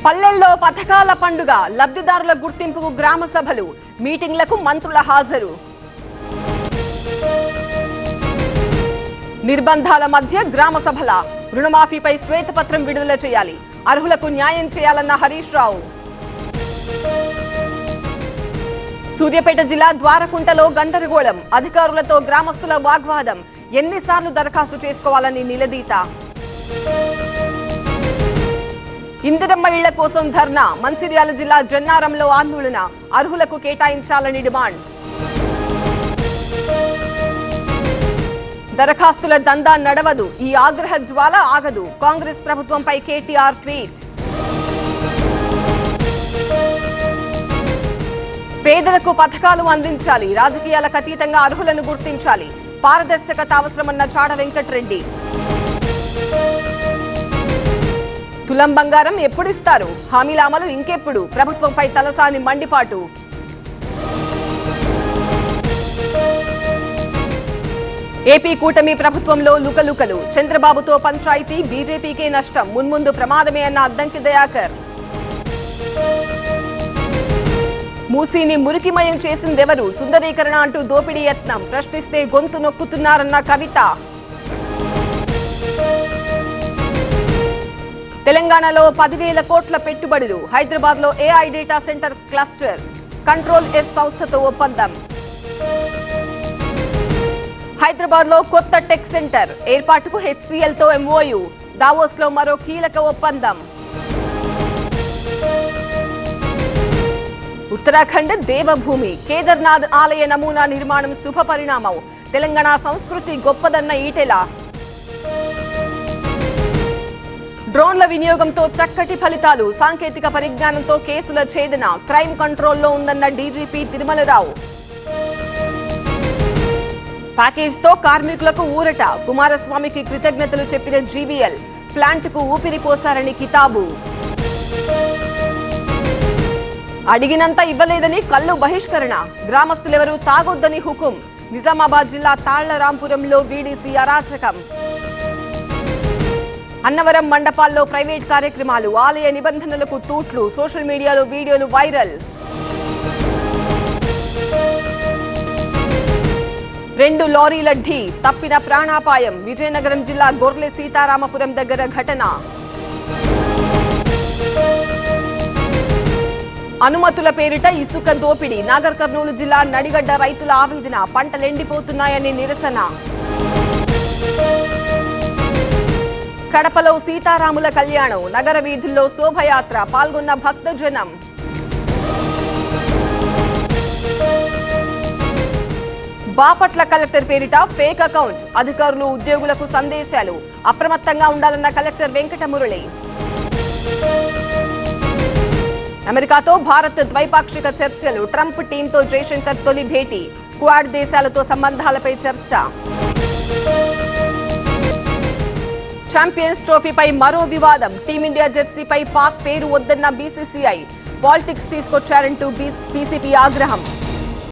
పల్లెల్లో పథకాల పండుగ, లబ్ధిదారుల గుర్తింపుకు గ్రామ సభలు, మీటింగ్లకు మంత్రుల హాజరు. నిర్బంధాల మధ్య గ్రామ సభల, రుణమాఫీపై శ్వేతపత్రం విడుదల చేయాలి, అర్హులకు న్యాయం చేయాలన్న హరీష్ రావు. సూర్యాపేట జిల్లా ద్వారకుంటలో గందరగోళం, అధికారులతో గ్రామస్తుల వాగ్వాదం, ఎన్నిసార్లు దరఖాస్తు చేసుకోవాలని నిలదీత. ఇందిరమ్మ ఇళ్ల కోసం ధర్నా, మంచిర్యాల జిల్లా జన్నారంలో ఆందోళన, అర్హులకు కేటాయించాలని డిమాండ్. దరఖాస్తుల దందా నడవదు, ఈ ఆగ్రహ జ్వాల ఆగదు, కాంగ్రెస్ ప్రభుత్వంపై కేటీఆర్ ట్వీట్. పేదలకు పథకాలు అందించాలి, రాజకీయాలకు అతీతంగా అర్హులను గుర్తించాలి, పారదర్శకత అవసరమన్న చాడ వెంకటరెడ్డి. తులం బంగారం ఎప్పుడిస్తారు, హామీల అమలు ఇంకెప్పుడు, ప్రభుత్వంపై తలసాని మండిపాటు. ఏపీ కూటమి ప్రభుత్వంలో లుకలుకలు, చంద్రబాబుతో పంచాయతీ, బీజేపీకే నష్టం, మున్ముందు ప్రమాదమే అన్న అద్దంకి దయాకర్. మూసీని మురికిమయం చేసిందెవరు, సుందరీకరణ అంటూ దోపిడీ యత్నం, ప్రశ్నిస్తే గొంతు నొక్కుతున్నారన్న కవిత. తెలంగాణలో 10,000 కోట్ల పెట్టుబడులు, హైదరాబాద్ లో AI data centre cluster, control yes సంస్థతో ఒప్పందం. హైదరాబాద్ లో కొత్త టెక్ సెంటర్ ఏర్పాటుకు HCL తో MOU, దావోస్ లో మరో కీలక ఒప్పందం. ఉత్తరాఖండ్ దేవభూమి, కేదార్నాథ్ ఆలయ నమూనా నిర్మాణం శుభ పరిణామం, తెలంగాణ సంస్కృతి గొప్పదన్న ఈటెల. డ్రోన్ల వినియోగంతో చక్కటి ఫలితాలు, సాంకేతిక పరిజ్ఞానంతో కేసుల ఛేదన, క్రైమ్ కంట్రోల్లో ఉందన్న డీజీపీ తిరుమలరావు. ప్యాకేజ్తో కార్మికులకు ఊరట, కుమారస్వామికి కృతజ్ఞతలు చెప్పిన జీవీఎల్, ప్లాంట్కు ఊపిరి పోసారని కితాబు. అడిగినంత ఇవ్వలేదని కల్లు బహిష్కరణ, గ్రామస్తులెవరూ తాగొద్దని హుకుం, నిజామాబాద్ జిల్లా తాళ్లరాంపురంలో వీడీసీ అరాచకం. అన్నవరం మండపాల్లో ప్రైవేట్ కార్యక్రమాలు, ఆలయ నిబంధనలకు తూట్లు, సోషల్ మీడియాలో వీడియోలు వైరల్. 2 లారీల ఢీ, తప్పిన ప్రాణాపాయం, విజయనగరం జిల్లా గొర్లె సీతారామపురం దగ్గర ఘటన. అనుమతుల పేరిట ఇసుక దోపిడీ, నాగర్ కర్నూలు జిల్లా నడిగడ్డ రైతుల ఆవేదన, పంటలెండిపోతున్నాయని నిరసన. కడపలో సీతారాముల కళ్యాణం, నగర వీధుల్లో శోభయాత్ర, పాల్గొన్న భక్తజనం. బాపట్ల కలెక్టర్ పేరిట ఫేక్ అకౌంట్, అధికారులు ఉద్యోగులకు సందేశాలు, అప్రమత్తంగా ఉండాలన్న కలెక్టర్ వెంకటమురళి. అమెరికాతో భారత్ ద్వైపాక్షిక చర్చలు, ట్రంప్ టీంతో జైశంకర్ తొలి భేటీ, క్వాడ్ దేశాలతో సంబంధాలపై చర్చ. ఛాంపియన్స్ ట్రోఫీపై మరో వివాదం, టీమిండియా జెర్సీపై పాక్ పేరు వద్దన్న బీసీసీఐ, పాలిటిక్స్ తీసుకొచ్చారంటూ పీసీపీ ఆగ్రహం.